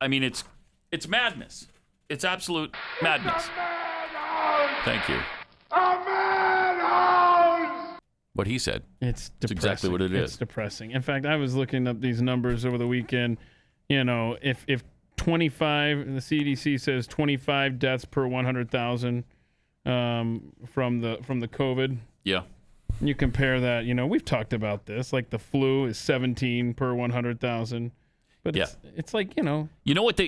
I mean, it's madness. It's absolute madness. Thank you. What he said. It's depressing. That's exactly what it is. It's depressing. In fact, I was looking up these numbers over the weekend. You know, if 25, the CDC says 25 deaths per 100,000 from the COVID. Yeah. You compare that, you know, we've talked about this, like the flu is 17 per 100,000. But it's like, you know. What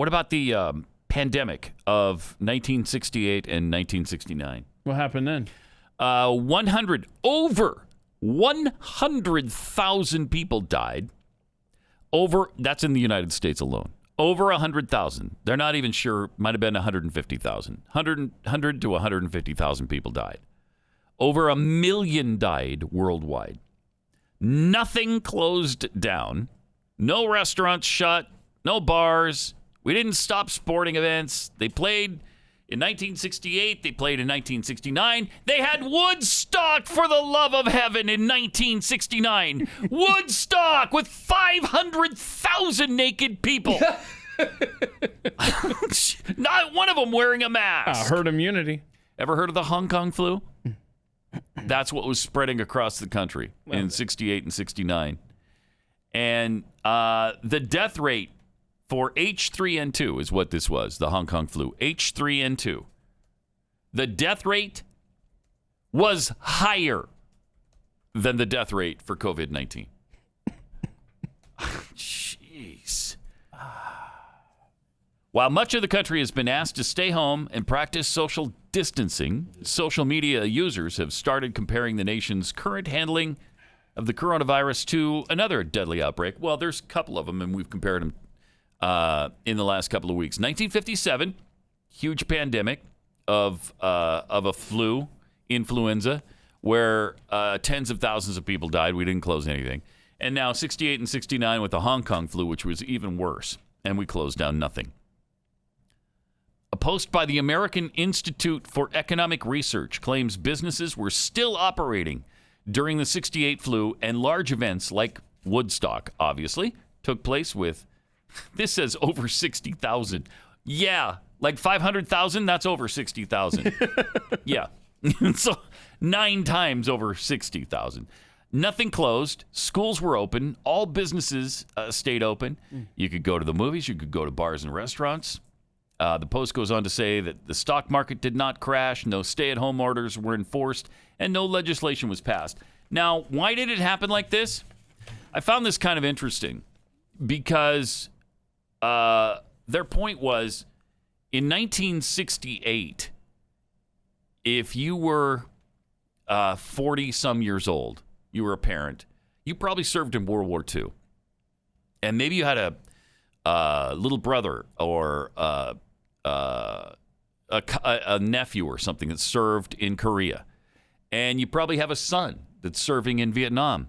about the pandemic of 1968 and 1969? What happened then? Over 100,000 people died. That's in the United States alone. Over 100,000. They're not even sure. Might have been 150,000. 100 to 150,000 people died. Over 1 million died worldwide. Nothing closed down. No restaurants shut. No bars. We didn't stop sporting events. They played in 1968. They played in 1969. They had Woodstock, for the love of heaven, in 1969. Woodstock with 500,000 naked people. Not one of them wearing a mask. Herd immunity. Ever heard of the Hong Kong flu? That's what was spreading across the country in 68 and 69. And the death rate for H3N2 is what this was, the Hong Kong flu. H3N2. The death rate was higher than the death rate for COVID-19. Jeez. While much of the country has been asked to stay home and practice social distancing, social media users have started comparing the nation's current handling of the coronavirus to another deadly outbreak. Well, there's a couple of them, and we've compared them in the last couple of weeks. 1957, huge pandemic of a flu, influenza, where tens of thousands of people died. We didn't close anything. And now 68 and 69 with the Hong Kong flu, which was even worse, and we closed down nothing. A post by the American Institute for Economic Research claims businesses were still operating during the 68 flu, and large events like Woodstock, obviously, took place with, this says over 60,000. Yeah, like 500,000, that's over 60,000. Yeah. So 9 times over 60,000. Nothing closed. Schools were open. All businesses stayed open. You could go to the movies. You could go to bars and restaurants. The Post goes on to say that the stock market did not crash, no stay-at-home orders were enforced, and no legislation was passed. Now, why did it happen like this? I found this kind of interesting because their point was, in 1968, if you were 40-some years old, you were a parent, you probably served in World War II. And maybe you had a little brother or a nephew or something that served in Korea. And you probably have a son that's serving in Vietnam.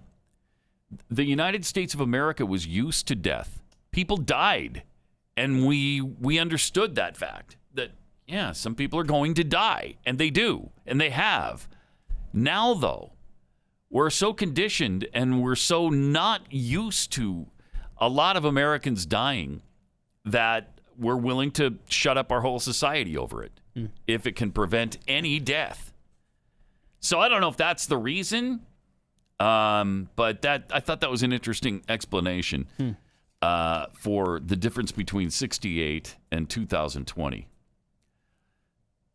The United States of America was used to death. People died. And we understood that fact. That, yeah, some people are going to die. And they do. And they have. Now, though, we're so conditioned and we're so not used to a lot of Americans dying that we're willing to shut up our whole society over it if it can prevent any death. So I don't know if that's the reason, but I thought that was an interesting explanation for the difference between 68 and 2020.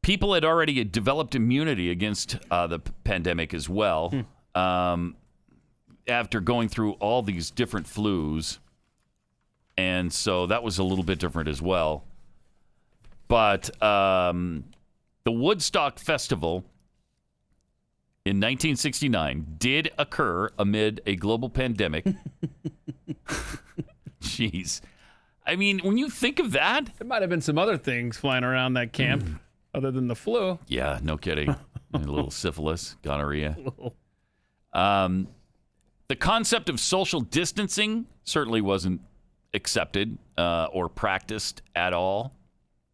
People had already developed immunity against the pandemic as well after going through all these different flus. And so that was a little bit different as well. But the Woodstock Festival in 1969 did occur amid a global pandemic. Jeez. I mean, when you think of that. There might have been some other things flying around that camp other than the flu. Yeah, no kidding. A little syphilis, gonorrhea. The concept of social distancing certainly wasn't accepted or practiced at all.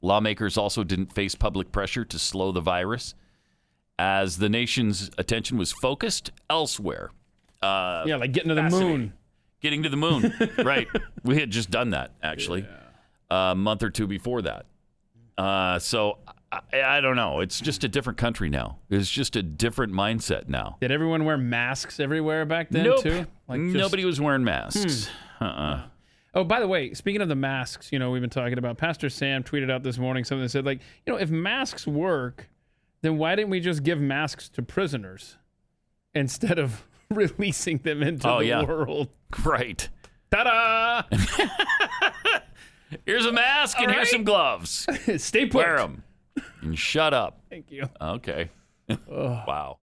Lawmakers also didn't face public pressure to slow the virus as the nation's attention was focused elsewhere. Like getting to the moon. getting to the moon. Right. We had just done that, actually, a month or two before that. So I don't know. It's just a different country now. It's just a different mindset now. Did everyone wear masks everywhere back then, Nope. too? Nobody was wearing masks. Oh, by the way, speaking of the masks, we've been talking about, Pastor Sam tweeted out this morning something that said, if masks work, then why didn't we just give masks to prisoners instead of releasing them into the world? Right. Ta-da! Here's a mask and here's some gloves. Stay put. Wear them and shut up. Thank you. Okay. Wow.